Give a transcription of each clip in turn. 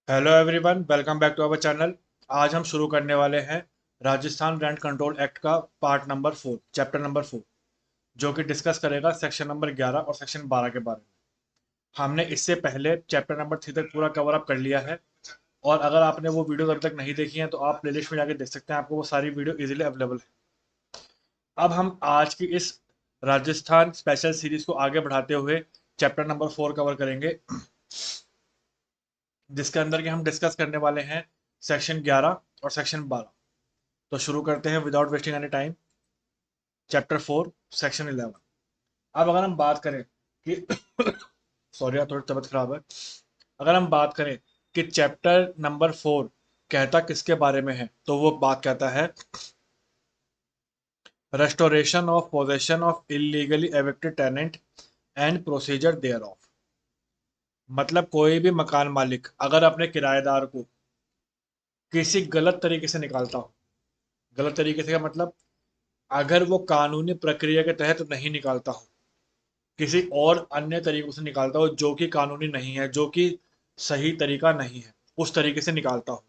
Hello everyone, welcome back to our channel. आज हम शुरू करने वाले हैं राजस्थान रेंट कंट्रोल एक्ट का पार्ट नंबर 4, चैप्टर नंबर 4, जो कि डिस्कस करेगा सेक्शन नंबर 11 और सेक्शन 12 के बारे में। हमने इससे पहले चैप्टर नंबर 3 तक पूरा कवर अप कर लिया है, और अगर आपने वो वीडियो अभी तक नहीं देखी है तो आप प्लेलिस्ट में जाके देख सकते हैं। आपको वो सारी वीडियो इजीली अवेलेबल है। अब हम आज की इस राजस्थान स्पेशल सीरीज को आगे बढ़ाते हुए चैप्टर नंबर 4 कवर करेंगे, जिसके अंदर के हम डिस्कस करने वाले हैं सेक्शन 11 और सेक्शन 12। तो शुरू करते हैं without wasting any time. Chapter 4, section 11। अब अगर हम बात करें कि सॉरी यार, थोड़ी तबीयत खराब है। अगर हम बात करें कि चैप्टर नंबर 4 कहता किसके बारे में है, तो वो बात कहता है restoration of possession of illegally evicted tenant and procedure thereof. मतलब कोई भी मकान मालिक अगर अपने किराएदार को किसी गलत तरीके से निकालता हो, गलत तरीके से का मतलब अगर वो कानूनी प्रक्रिया के तहत नहीं निकालता हो, किसी और अन्य तरीकों से निकालता हो जो कि कानूनी नहीं है, जो कि सही तरीका नहीं है, उस तरीके से निकालता हो,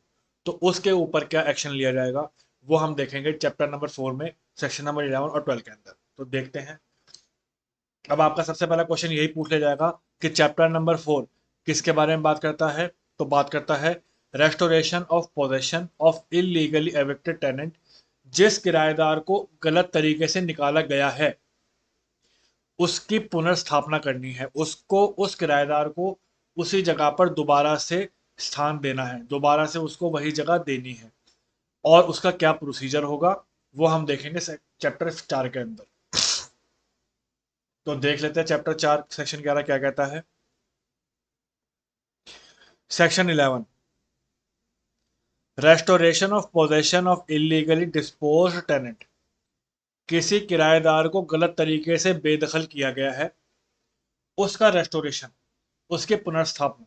तो उसके ऊपर क्या एक्शन लिया जाएगा, वो हम देखेंगे चैप्टर नंबर 4 में, सेक्शन नंबर 11 और 12 के अंदर। तो देखते हैं। अब आपका सबसे पहला क्वेश्चन यही पूछ लिया जाएगा कि चैप्टर नंबर 4 किसके बारे में बात करता है। तो बात करता है restoration of possession of illegally evicted tenant. जिस किराएदार को गलत तरीके से निकाला गया है, उसकी पुनर्स्थापना करनी है, उसको, उस किराएदार को उसी जगह पर दोबारा से स्थान देना है, दोबारा से उसको वही जगह देनी है, और उसका क्या प्रोसीजर होगा वो हम देखेंगे चैप्टर 4 के अंदर। तो देख लेते हैं चैप्टर 4 सेक्शन 11 क्या कहता है। Section 11, restoration of possession of illegally disposed tenant. किसी किराएदार को गलत तरीके से बेदखल किया गया है, उसका रेस्टोरेशन, उसके पुनर्स्थापना,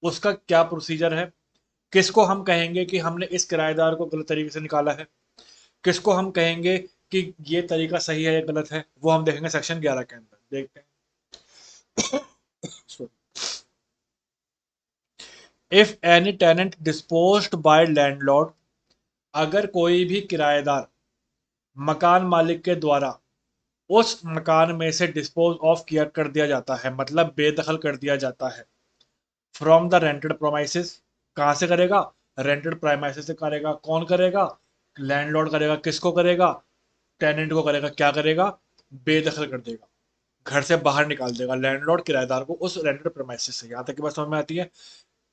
उसका क्या प्रोसीजर है। किसको हम कहेंगे कि हमने इस किराएदार को गलत तरीके से निकाला है, किसको हम कहेंगे कि ये तरीका सही है या गलत है, वो हम देखेंगे सेक्शन 11 के अंदर। देखते हैं। If any tenant disposed by landlord. अगर कोई भी किराएदार मकान मालिक के द्वारा उस मकान में से डिस्पोज ऑफ किया कर दिया जाता है, मतलब बेदखल कर दिया जाता है, फ्रॉम द रेंटेड प्रोमाइसिस। कहाँ से करेगा? रेंटेड प्रोमाइसिस से करेगा। कौन करेगा? लैंडलॉर्ड करेगा। किसको करेगा? टेनेंट को करेगा। क्या करेगा? बेदखल कर देगा, घर से बाहर निकाल देगा लैंडलॉर्ड किराएदार को उस रेंटेड प्रोमाइसिस से। यहाँ तक की बात समझ में आती है।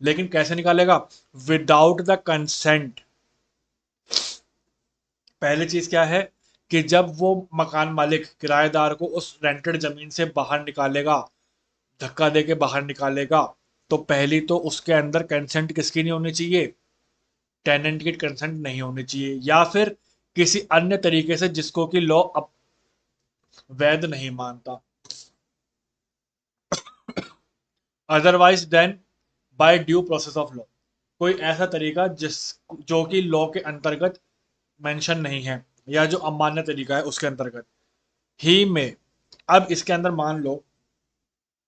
लेकिन कैसे निकालेगा? Without the consent. पहली चीज क्या है कि जब वो मकान मालिक किराएदार को उस रेंटेड जमीन से बाहर निकालेगा, धक्का दे के बाहर निकालेगा, तो पहली तो उसके अंदर कंसेंट किसकी नहीं होनी चाहिए? टेनेंट की कंसेंट नहीं होनी चाहिए, या फिर किसी अन्य तरीके से जिसको कि लॉ अब वैध नहीं मानता। Otherwise then by due process of law. कोई ऐसा तरीका जिस, जो कि लॉ के अंतर्गत मेंशन नहीं है, या जो अमान्य तरीका है उसके अंतर्गत ही में। अब इसके अंदर मान लो,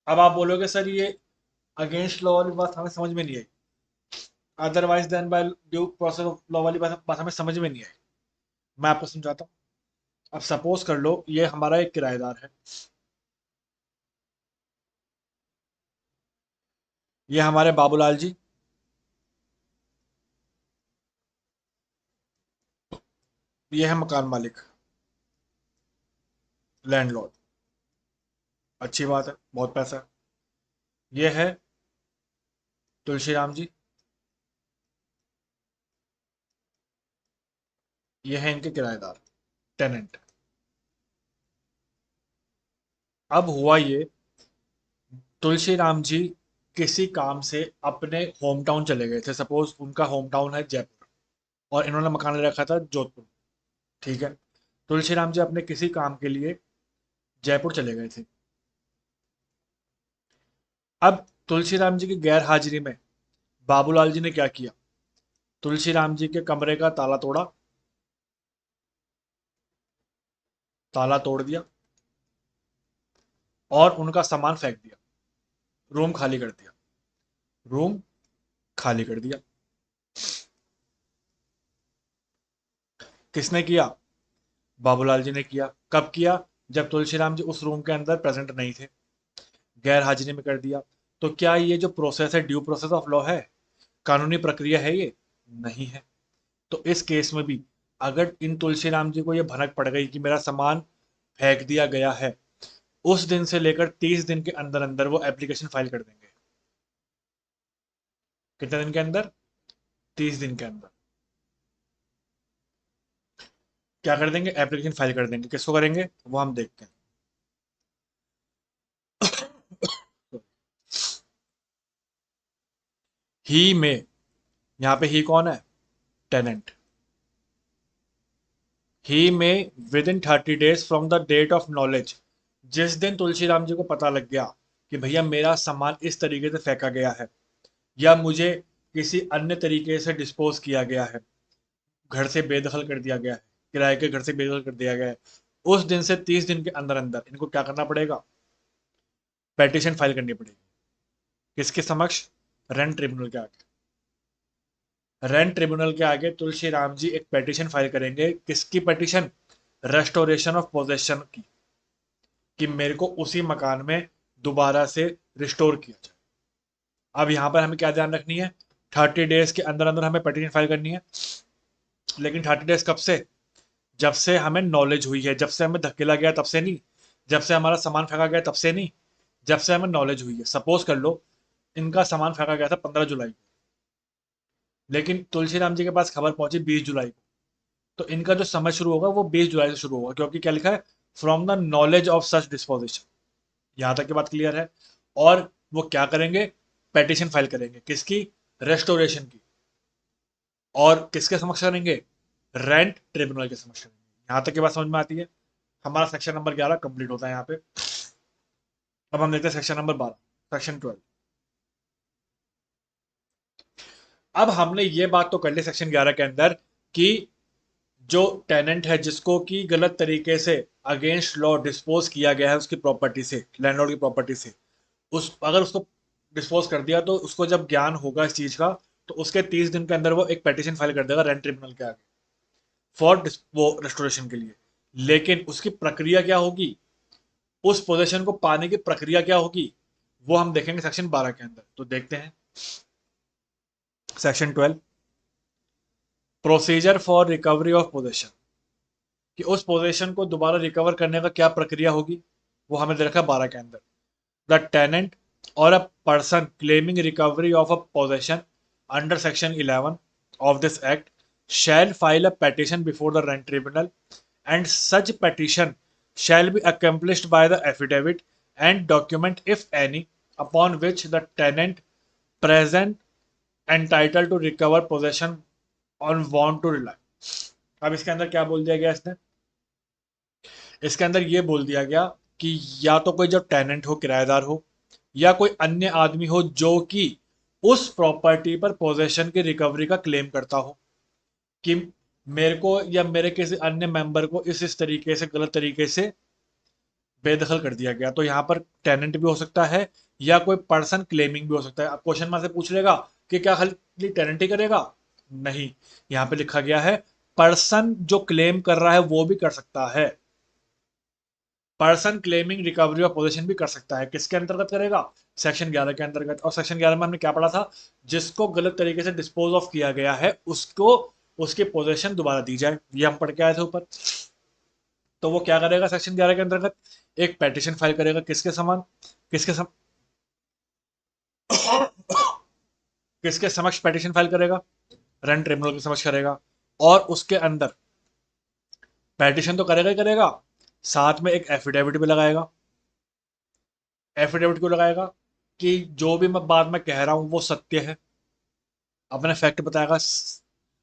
अब आप बोलोगे सर ये अगेंस्ट लॉ वाली बात हमें समझ में नहीं आई, otherwise then by due process of law वाली बात हमें समझ में नहीं आई। मैं आपको समझाता हूँ। अब सपोज कर लो ये हमारा एक किराएदार है, ये हमारे बाबूलाल जी, ये है मकान मालिक, लैंडलॉर्ड। अच्छी बात है, बहुत पैसा है। ये है तुलसीराम जी, ये है इनके किराएदार, टेनेंट। अब हुआ ये, तुलसीराम जी किसी काम से अपने होम टाउन चले गए थे। सपोज उनका होम टाउन है जयपुर, और इन्होंने मकान ले रखा था जोधपुर। ठीक है। तुलसीराम जी अपने किसी काम के लिए जयपुर चले गए थे। अब तुलसीराम जी की गैर हाजिरी में बाबूलाल जी ने क्या किया? तुलसीराम जी के कमरे का ताला तोड़ा, ताला तोड़ दिया, और उनका सामान फेंक दिया, रूम खाली कर दिया। रूम खाली कर दिया। किसने किया? बाबूलाल जी ने किया। कब किया? जब तुलसीराम जी उस रूम के अंदर प्रेजेंट नहीं थे, गैर हाजिरी में कर दिया। तो क्या ये जो प्रोसेस है ड्यू प्रोसेस ऑफ लॉ है, कानूनी प्रक्रिया है ये? नहीं है। तो इस केस में भी अगर इन तुलसीराम जी को ये भनक पड़ गई कि मेरा सामान फेंक दिया गया है, उस दिन से लेकर 30 दिन के अंदर अंदर वो एप्लीकेशन फाइल कर देंगे। कितने दिन के अंदर? 30 दिन के अंदर क्या कर देंगे? एप्लीकेशन फाइल कर देंगे। किसको करेंगे वो हम देखते हैं। ही में, यहां पे ही कौन है? टेनेंट। ही में within 30 days from the date of knowledge, जिस दिन तुलसीराम जी को पता लग गया कि भैया मेरा सामान इस तरीके से फेंका गया है या मुझे किसी अन्य तरीके से डिस्पोज किया गया है, घर से बेदखल कर दिया गया है, किराए के घर से बेदखल कर दिया गया है, उस दिन से 30 दिन के अंदर अंदर इनको क्या करना पड़ेगा? पेटिशन फाइल करनी पड़ेगी। किसके समक्ष? रेंट ट्रिब्यूनल के आगे। रेंट ट्रिब्यूनल के आगे तुलसी राम जी एक पेटिशन फाइल करेंगे। किसकी पेटिशन? रेस्टोरेशन ऑफ पोजेशन की, कि मेरे को उसी मकान में दोबारा से रिस्टोर किया जाए। अब यहां पर हमें क्या ध्यान रखनी है? 30 डेज के अंदर अंदर हमें पेटिशन फाइल करनी है। लेकिन 30 डेज कब से? जब से हमें नॉलेज हुई है। जब से हमें धकेला गया तब से नहीं, जब से हमारा सामान फेंका गया तब से नहीं, जब से हमें नॉलेज हुई है। सपोज कर लो इनका सामान फेंका गया था 15 जुलाई को, लेकिन तुलसीराम जी के पास खबर पहुंची 20 जुलाई को। तो इनका जो समय शुरू होगा वो 20 जुलाई से शुरू होगा, क्योंकि क्या लिखा है? From the knowledge of such disposition. यहां तक की बात क्लियर है। और वो क्या करेंगे? पेटिशन फाइल करेंगे। किसकी? रेस्टोरेशन की। और किसके समक्ष करेंगे? रेंट ट्रिब्यूनल के समक्ष करेंगे। यहां तक की बात समझ में आती है? हमारा सेक्शन नंबर 11 कंप्लीट होता है यहाँ पे। अब हम देखते हैं सेक्शन नंबर 12, सेक्शन 12। अब हमने ये बात तो कर ली सेक्शन 11 के अंदर कि जो टेनेंट है जिसको कि गलत तरीके से अगेंस्ट लॉ डिस्पोज किया गया है उसकी प्रॉपर्टी से, लैंडलॉर्ड की प्रॉपर्टी से, उस अगर उसको डिस्पोज कर दिया तो उसको जब ज्ञान होगा इस चीज का, तो उसके 30 दिन के अंदर वो एक पेटिशन फाइल कर देगा रेंट ट्रिब्यूनल के आगे फॉर वो रेस्टोरेशन के लिए। लेकिन उसकी प्रक्रिया क्या होगी? उस पोजीशन को पाने की प्रक्रिया क्या होगी वो हम देखेंगे सेक्शन 12 के अंदर। तो देखते हैं section 12, procedure for recovery of possession, कि उस पोजीशन को दोबारा रिकवर करने का क्या प्रक्रिया होगी वो हमें दे रखा है 12 के अंदर। The tenant or a person claiming recovery of a possession under section 11 of this act shall file a petition before the rent tribunal, and such petition shall be accomplished by the affidavit and document if any upon which the tenant present entitled to recover possession on want to rely। अब इसके अंदर क्या बोल दिया गया इसने? इसके अंदर ये बोल दिया गया कि या तो कोई जो टेनेंट हो, किराएदार हो, या कोई अन्य आदमी हो जो कि उस प्रॉपर्टी पर पोजेशन की रिकवरी का क्लेम करता हो, कि मेरे को या मेरे किसी अन्य मेंबर को इस तरीके से, गलत तरीके से बेदखल कर दिया गया। तो यहाँ पर टेनेंट भी हो सकता है या कोई पर्सन क्लेमिंग भी हो सकता है। अब क्वेश्चन में से पूछ लेगा कि क्या खाली टेनेंट ही करेगा? नहीं, यहाँ पे लिखा गया है पर्सन जो क्लेम कर रहा है वो भी कर सकता है। Person claiming recovery of position भी कर सकता है। किसके अंतर्गत करेगा? सेक्शन 11 के अंतर्गत। और सेक्शन 11 में हमने क्या पढ़ा था? जिसको गलत तरीके से डिस्पोज ऑफ किया गया है उसको उसकी पोजीशन दोबारा दी जाए, ये हम पढ़ के आए थे ऊपर। तो वो क्या करेगा सेक्शन 11 के अंतर्गत? एक पेटिशन फाइल करेगा। किसके समान? किसके सम... किसके समक्ष पेटिशन फाइल करेगा? रेंट ट्रिब्यूनल के समक्ष करेगा। और उसके अंदर पेटिशन तो करेगा ही करेगा, साथ में एक एफिडेविट भी लगाएगा। एफिडेविट क्यों लगाएगा? कि जो भी मैं बात में कह रहा हूं वो सत्य है, अपने फैक्ट बताएगा,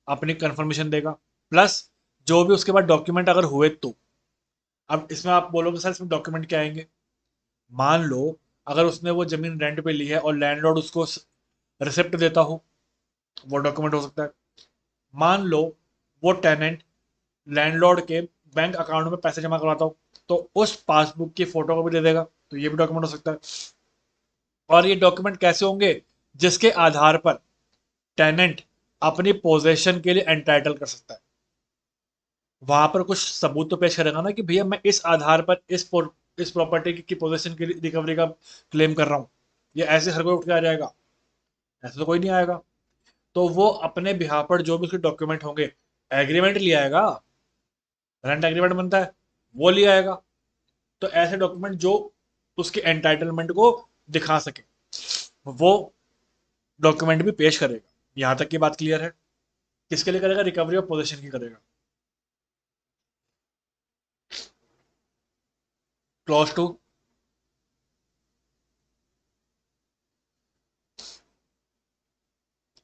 अपनी कंफर्मेशन देगा, प्लस जो भी उसके बाद डॉक्यूमेंट अगर हुए तो। अब इसमें आप बोलोगे सर इसमें डॉक्यूमेंट क्या आएंगे? मान लो अगर उसने वो जमीन रेंट पे ली है और लैंडलॉर्ड उसको रिसिप्ट देता हो, वो डॉक्यूमेंट हो सकता है। मान लो वो टेनेंट लैंडलॉर्ड के बैंक अकाउंट में पैसे जमा करवाता हो, तो उस पासबुक की फोटो को भी दे देगा, तो ये भी डॉक्यूमेंट हो सकता है। और ये डॉक्यूमेंट कैसे होंगे? जिसके आधार पर टेनेंट अपनी पोजेशन के लिए एंटाइटल कर सकता है। वहां पर कुछ सबूत तो पेश करेगा ना कि भैया मैं इस आधार पर इस प्रॉपर्टी की पोजेशन की रिकवरी का क्लेम कर रहा हूँ। ये ऐसे हर कोई उठ के आ जाएगा? ऐसे तो कोई नहीं आएगा। तो वो अपने बिहार पर जो भी उसके डॉक्यूमेंट होंगे, एग्रीमेंट ले आएगा, रेंट एग्रीमेंट बनता है, वो ले आएगा। तो ऐसे डॉक्यूमेंट जो उसके एंटाइटलमेंट को दिखा सके, वो डॉक्यूमेंट भी पेश करेगा। यहां तक की बात क्लियर है? किसके लिए करेगा? रिकवरी ऑफ पोजीशन की करेगा। क्लॉज टू,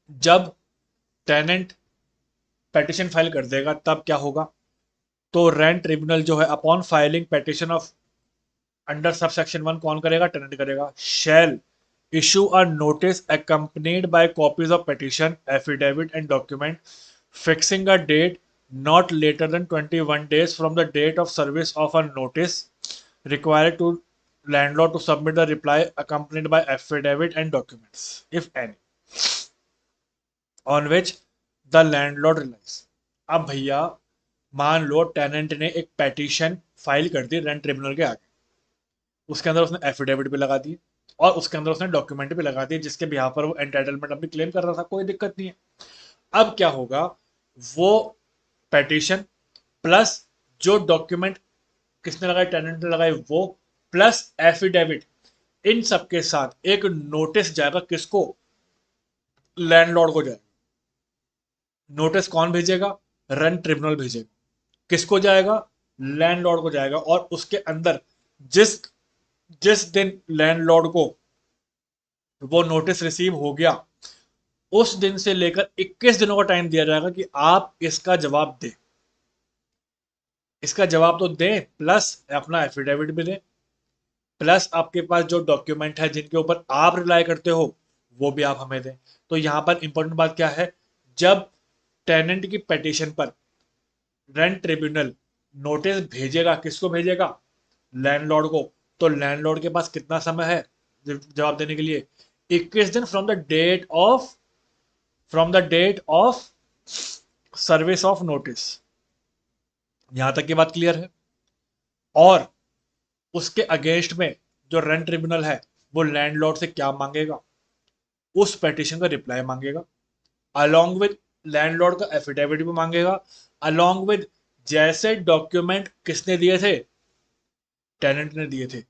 जब टेनेंट पेटिशन फाइल कर देगा तब क्या होगा? तो रेंट ट्रिब्यूनल जो है upon filing petition of under sub section 1 कौन करेगा? टेनेंट करेगा। शैल issue a notice accompanied by copies of petition, affidavit and document fixing a date not later than 21 days from the date of service of a notice required to landlord to submit the reply accompanied by affidavit and documents if any on which the landlord relies। अब भैया मान लो tenant ने एक petition file कर दी rent tribunal के आगे, उसके अंदर उसने एफिडेविट भी लगा दी और उसके अंदर उसने डॉक्यूमेंट भी लगा दिए जिसके बिहाफ पर वो एंटाइटलमेंट अपनी क्लेम कर रहा था, कोई दिक्कत नहीं है। अब क्या होगा? वो पेटिशन प्लस जो डॉक्यूमेंट किसने लगाए? टेनेंट ने लगाए, वो प्लस एफिडेविट, इन सबके साथ एक नोटिस जाएगा किसको? लैंडलॉर्ड को जाएगा। नोटिस कौन भेजेगा? रेंट ट्रिब्यूनल भेजेगा। किसको जाएगा? लैंडलॉर्ड को जाएगा। और उसके अंदर जिस जिस दिन लैंडलॉर्ड को वो नोटिस रिसीव हो गया, उस दिन से लेकर 21 दिनों का टाइम दिया जाएगा कि आप इसका जवाब दें। इसका जवाब तो दें, प्लस अपना एफिडेविट भी दें, प्लस आपके पास जो डॉक्यूमेंट है जिनके ऊपर आप रिलाई करते हो वो भी आप हमें दें। तो यहां पर इंपॉर्टेंट बात क्या है? जब टेनेंट की पिटीशन पर रेंट ट्रिब्यूनल नोटिस भेजेगा, किसको भेजेगा? लैंडलॉर्ड को। तो लैंडलॉर्ड के पास कितना समय है जवाब देने के लिए? 21 दिन from the date of service of notice. यहां तक की बात क्लियर है? और उसके अगेंस्ट में जो रेंट ट्रिब्यूनल है वो लैंडलॉर्ड से क्या मांगेगा? उस पेटिशन का रिप्लाई मांगेगा, अलोंग विद लैंडलॉर्ड का एफिडेविट भी मांगेगा, अलोंग विद जैसे डॉक्यूमेंट किसने दिए थे? टेनेंट ने दिए थे।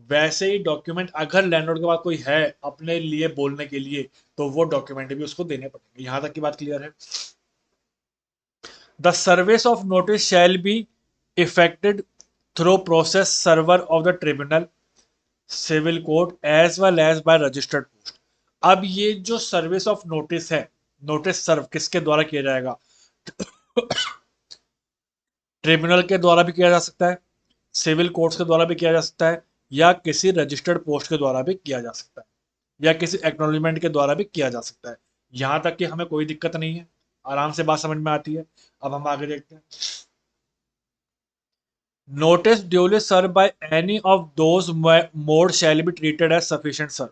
वैसे ही डॉक्यूमेंट अगर लैंडलॉर्ड के पास कोई है अपने लिए बोलने के लिए, तो वो डॉक्यूमेंट भी उसको देने पड़ेंगे। यहां तक की बात क्लियर है? The service of notice shall be effected through process server of the tribunal civil court as well as by registered post. अब ये जो सर्विस ऑफ नोटिस है, नोटिस सर्व किसके द्वारा किया जाएगा? ट्रिब्यूनल के द्वारा भी किया जा सकता है, सिविल कोर्ट्स के द्वारा भी किया जा सकता है, या किसी रजिस्टर्ड पोस्ट के द्वारा भी किया जा सकता है, या किसी एक्नॉलेजमेंट के द्वारा भी किया जा सकता है। यहां तक कि हमें कोई दिक्कत नहीं है, आराम से बात समझ में आती है। अब हम आगे देखते हैं। Notice duly serve by any of those mode shall be treated as sufficient serve.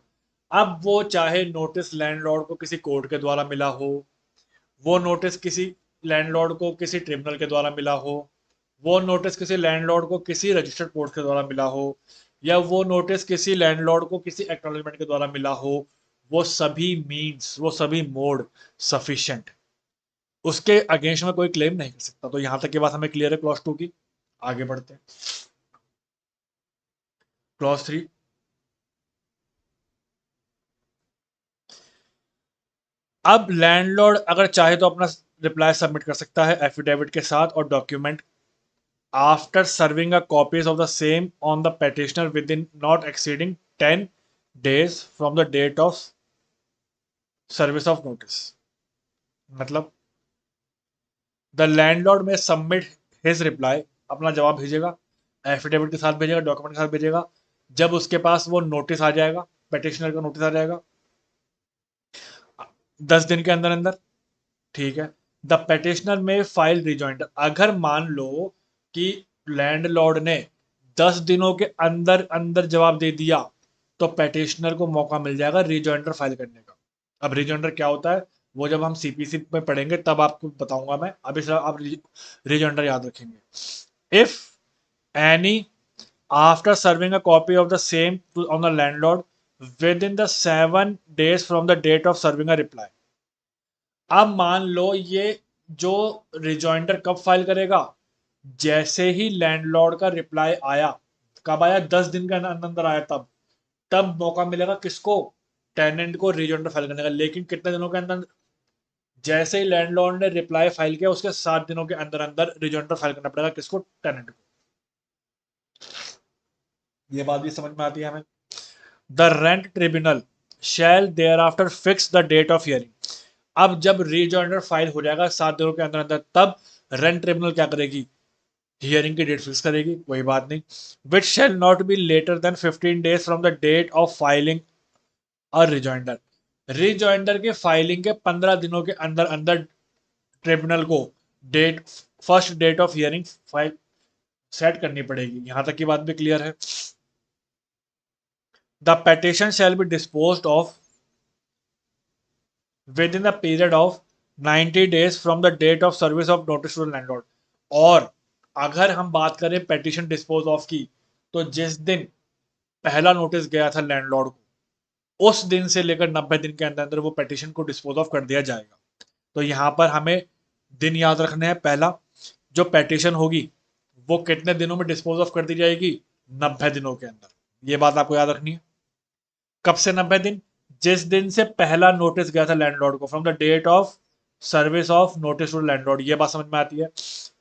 अब वो चाहे नोटिस लैंडलॉर्ड को किसी कोर्ट के द्वारा मिला हो, वो नोटिस किसी लैंडलॉर्ड को किसी ट्रिब्यूनल के द्वारा मिला हो, वो नोटिस किसी लैंडलॉर्ड को किसी रजिस्टर्ड कोर्ट के द्वारा मिला हो, या वो नोटिस किसी लैंडलॉर्ड को किसी एक्नॉलेजमेंट के द्वारा मिला हो, वो सभी मीन्स, वो सभी मोड सफिशिएंट, उसके अगेंस्ट में कोई क्लेम नहीं कर सकता। तो यहां तक की बात हमें क्लियर है क्लॉज 2 की। आगे बढ़ते हैं क्लॉज 3। अब लैंडलॉर्ड अगर चाहे तो अपना रिप्लाई सबमिट कर सकता है एफिडेविट के साथ और document after serving a copies of the same on the petitioner within not exceeding 10 days from the date of service of notice. मतलब द लैंडलॉर्ड में सबमिट हिज रिप्लाई, अपना जवाब भेजेगा, एफिडेविट के साथ भेजेगा, डॉक्यूमेंट के साथ भेजेगा, जब उसके पास वो नोटिस आ जाएगा, पेटिशनर का नोटिस आ जाएगा 10 दिन के अंदर अंदर। ठीक है। द पेटिशनर में फाइल रिजॉइंडर, अगर मान लो कि लैंडलॉर्ड ने 10 दिनों के अंदर अंदर जवाब दे दिया, तो पेटिशनर को मौका मिल जाएगा रिजॉइंडर फाइल करने का। अब रिजॉइंडर क्या होता है? वो जब हम सीपीसी में पढ़ेंगे तब आपको बताऊंगा मैं, अभी सिर्फ आप रीजॉइंडर याद रखेंगे। If any after serving a copy of the same on the landlord within the 7 days from the date of serving a reply. अब मान लो ये जो रिजॉइंडर कब फाइल करेगा, जैसे ही लैंडलॉर्ड का रिप्लाई आया। कब आया? 10 दिन के अंदर आया, तब तब मौका मिलेगा किसको? टेनेंट को रिजॉइंडर फाइल करने का। लेकिन कितने दिनों के अंदर? जैसे ही लैंडलॉर्ड ने रिप्लाई फाइल किया उसके 7 दिनों के अंदर अंदर रिजॉइंडर फाइल करना पड़ेगा किसको? टेनेंट को। ये बात भी समझ में आती है हमें। The rent tribunal shall thereafter fix the date of hearing. अब जब रिजॉइंडर फाइल हो जाएगा 7 दिनों के अंदर अंदर, तब रेंट ट्रिब्यूनल क्या करेगी? हियरिंग की डेट फिक्स करेगी। कोई बात नहीं। Which shall not be later than 15 days from the date of filing और रिजॉइंडर। रिजॉइंडर के फाइलिंग के 15 दिनों के अंदर अंदर ट्रिब्यूनल को date, first date of hearing file set करनी पड़ेगी। यहां तक की बात भी क्लियर है। The petition shall be disposed of within the period of 90 days from the date of service of notice to landlord. और अगर हम बात करें पेटिशन डिस्पोज ऑफ की, तो जिस दिन पहला नोटिस गया था लैंडलॉर्ड को, उस दिन से लेकर 90 दिन के अंदर अंदर वो पेटिशन को डिस्पोज ऑफ कर दिया जाएगा। तो यहाँ पर हमें दिन याद रखने हैं। पहला, जो पेटिशन होगी वो कितने दिनों में डिस्पोज ऑफ कर दी जाएगी? 90 दिनों के अंदर। ये बात आपको याद रखनी है। कब से 90 दिन? जिस दिन से पहला नोटिस गया था लैंडलॉर्ड को, from the date of service of notice to landlord. ये बात समझ में आती है।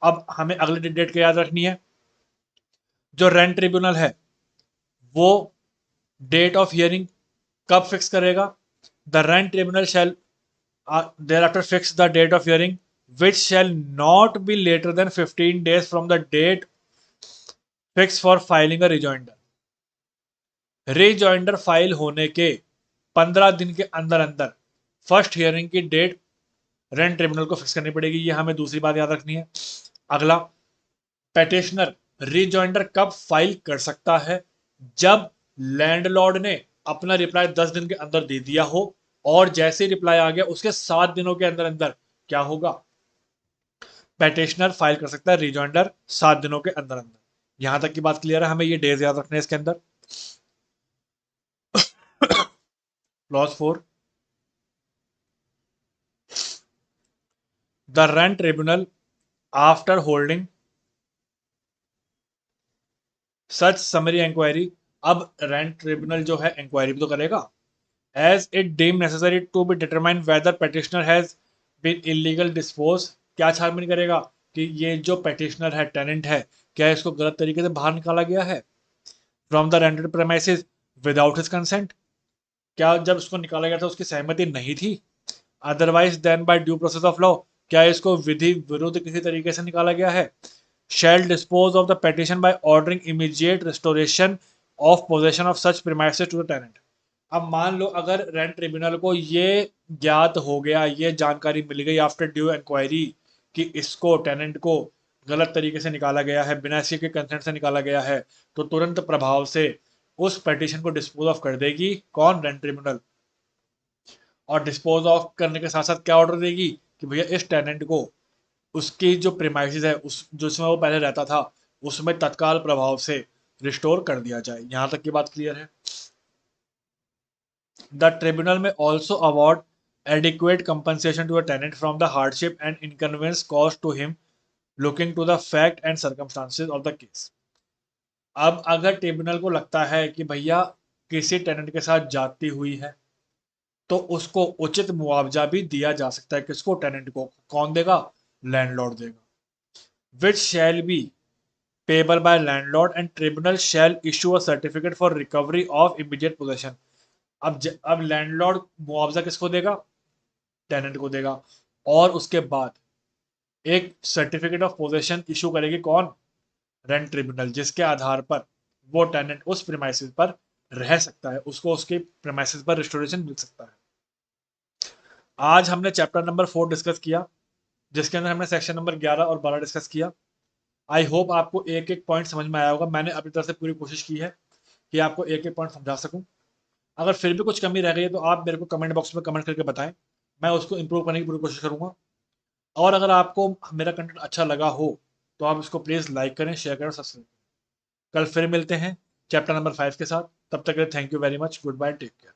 अब हमें अगली डेट क्या याद रखनी है? जो रेंट ट्रिब्यूनल है वो डेट ऑफ हियरिंग कब फिक्स करेगा? The rent tribunal shall thereafter fix the date of hearing which shall not be later than 15 days from the date fixed for filing a rejoinder। Rejoinder file होने के 15 दिन के अंदर अंदर first hearing की date rent tribunal को fix करनी पड़ेगी। ये हमें दूसरी बात याद रखनी है। अगला, पेटिशनर रिजॉइंडर कब फाइल कर सकता है? जब लैंडलॉर्ड ने अपना रिप्लाई 10 दिन के अंदर दे दिया हो, और जैसे रिप्लाई आ गया उसके 7 दिनों के अंदर अंदर क्या होगा? पेटिशनर फाइल कर सकता है रिजॉइंडर 7 दिनों के अंदर अंदर। यहां तक की बात क्लियर है। हमें ये डेज याद रखने हैं इसके अंदर। Clause 4, the rent tribunal after holding such summary inquiry. अब रेंट ट्रिब्यूनल जो है इंक्वायरी भी तो करेगा। As it deem necessary to be determine whether petitioner has been illegal dispose. क्या छानबीन करेगा कि ये जो पेटिशनर है, टेनेंट है, क्या इसको गलत तरीके से बाहर निकाला गया है from the rented premises without his consent. क्या जब उसको निकाला गया था उसकी सहमति नहीं थी? Otherwise then by due process of law, क्या इसको विधि विरुद्ध किसी तरीके से निकाला गया है? Shall dispose of the petition by ordering immediate restoration of possession of such premises to the tenant. अब मान लो अगर रेंट ट्रिब्यूनल को ये ज्ञात हो गया, ये जानकारी मिल गई आफ्टर ड्यू इंक्वायरी कि इसको, टेनेंट को गलत तरीके से निकाला गया है, बिना इसके कंसेंट से निकाला गया है, तो तुरंत प्रभाव से उस पेटिशन को डिस्पोज ऑफ कर देगी कौन? Rent tribunal. और डिस्पोज ऑफ करने के साथ साथ क्या ऑर्डर देगी कि भैया इस टेनेंट को उसकी जो प्रीमाइसेस है, उस जिसमें वो पहले रहता था, उसमें तत्काल प्रभाव से रिस्टोर कर दिया जाए। यहां तक की बात क्लियर है। द ट्रिब्यूनल में also award adequate compensation to a tenant from the hardship and inconvenience caused to him looking to the fact and circumstances of the case। अब अगर ट्रिब्यूनल को लगता है कि भैया किसी टेनेंट के साथ जाती हुई है, तो उसको उचित मुआवजा भी दिया जा सकता है। किसको? टेनेंट को। कौन देगा? लैंडलॉर्ड देगा। Which shall be payable by landlord and tribunal shall issue a certificate for recovery of immediate possession. अब लैंडलॉर्ड मुआवजा किसको देगा? टेनेंट को देगा। और उसके बाद एक सर्टिफिकेट ऑफ पोजेशन इशू करेगी कौन? रेंट ट्रिब्यूनल, जिसके आधार पर वो टेनेंट उस प्रीमाइसेस पर रह सकता है, उसको उसके प्रीमाइसेस पर रिस्टोरेशन मिल सकता है। आज हमने चैप्टर नंबर 4 डिस्कस किया, जिसके अंदर हमने सेक्शन नंबर 11 और 12 डिस्कस किया। आई होप आपको एक एक पॉइंट समझ में आया होगा। मैंने अपनी तरफ से पूरी कोशिश की है कि आपको एक एक पॉइंट समझा सकूं। अगर फिर भी कुछ कमी रह गई है तो आप मेरे को कमेंट बॉक्स में कमेंट करके बताएं। मैं उसको इम्प्रूव करने की पूरी कोशिश करूँगा। और अगर आपको मेरा कंटेंट अच्छा लगा हो तो आप इसको प्लीज़ लाइक करें, शेयर करें, सब्सक्राइब करें। कल फिर मिलते हैं चैप्टर नंबर 5 के साथ। तब तक के लिए thank you very much. Good bye, take care.